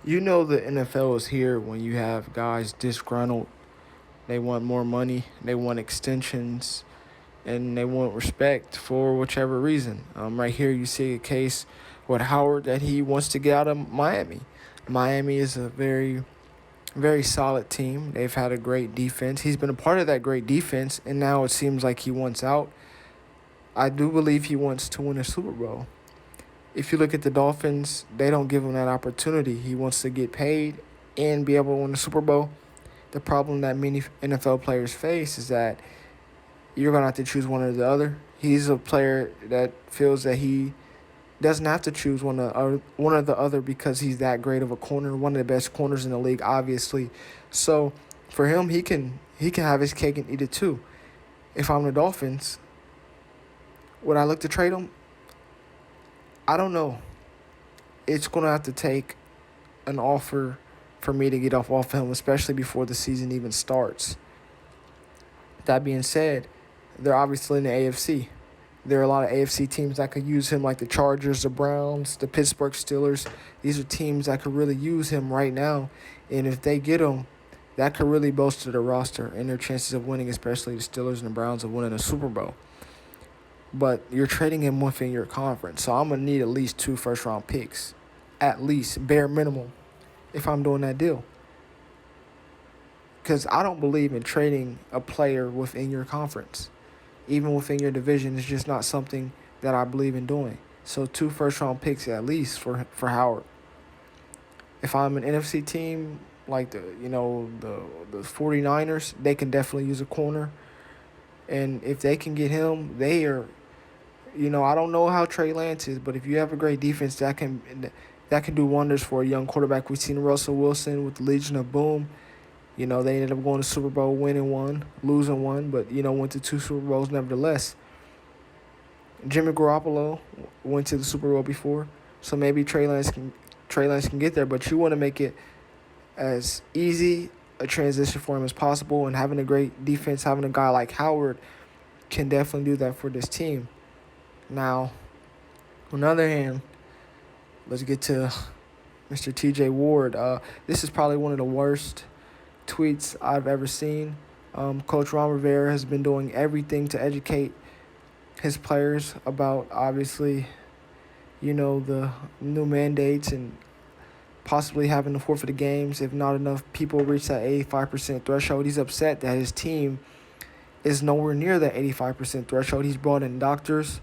You know the NFL is here when you have guys disgruntled. They want more money, they want extensions, and they want respect for whichever reason. Right here, you see a case with Howard that he wants to get out of Miami. Miami is a very, very solid team. They've had a great defense. He's been a part of that great defense, and now it seems like he wants out. I do believe he wants to win a Super Bowl. If you look at the Dolphins, they don't give him that opportunity. He wants to get paid and be able to win the Super Bowl. The problem that many NFL players face is that you're going to have to choose one or the other. He's a player that feels that he doesn't have to choose one or the other because he's that great of a corner, one of the best corners in the league, obviously. So for him, he can have his cake and eat it too. If I'm the Dolphins, would I look to trade him? I don't know. It's going to have to take an offer for me to get off him, especially before the season even starts. That being said, they're obviously in the AFC. There are a lot of AFC teams that could use him, like the Chargers, the Browns, the Pittsburgh Steelers. These are teams that could really use him right now. And if they get him, that could really bolster their roster and their chances of winning, especially the Steelers and the Browns of winning a Super Bowl. But you're trading him within your conference. So I'm going to need at least 2 first-round picks, at least, bare minimum, if I'm doing that deal. Because I don't believe in trading a player within your conference. Even within your division, it's just not something that I believe in doing. So 2 first-round picks at least for Howard. If I'm an NFC team like the 49ers, they can definitely use a corner. And if they can get him, they are, I don't know how Trey Lance is, but if you have a great defense, that can do wonders for a young quarterback. We've seen Russell Wilson with the Legion of Boom. They ended up going to Super Bowl, winning one, losing one, but, went to 2 Super Bowls nevertheless. Jimmy Garoppolo went to the Super Bowl before, so maybe Trey Lance can get there, but you want to make it as easy a transition for him as possible, and having a great defense, having a guy like Howard can definitely do that for this team. Now, on the other hand, let's get to Mr. TJ Ward. This is probably one of the worst tweets I've ever seen. Coach Ron Rivera has been doing everything to educate his players about, obviously, the new mandates and possibly having to forfeit the games if not enough people reach that 85% threshold. He's upset that his team is nowhere near that 85% threshold. He's brought in doctors,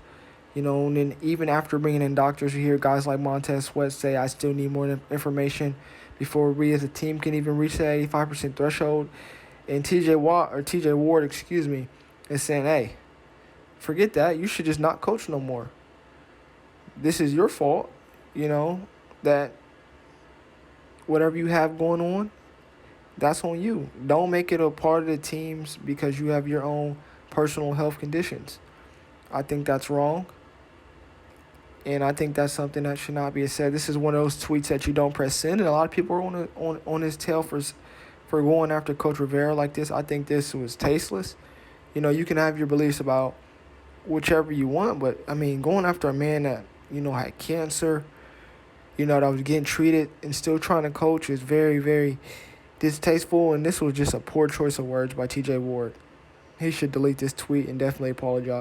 and then even after bringing in doctors, you hear guys like Montez Sweat say, I still need more information before we as a team can even reach that 85% threshold. And TJ Ward, is saying, hey, forget that. You should just not coach no more. This is your fault, that whatever you have going on, that's on you. Don't make it a part of the teams because you have your own personal health conditions. I think that's wrong. And I think that's something that should not be said. This is one of those tweets that you don't press send, and a lot of people are on his tail for going after Coach Rivera like this. I think this was tasteless. You can have your beliefs about whichever you want, but, going after a man that, had cancer, that was getting treated and still trying to coach is very, very distasteful, and this was just a poor choice of words by TJ Ward. He should delete this tweet and definitely apologize.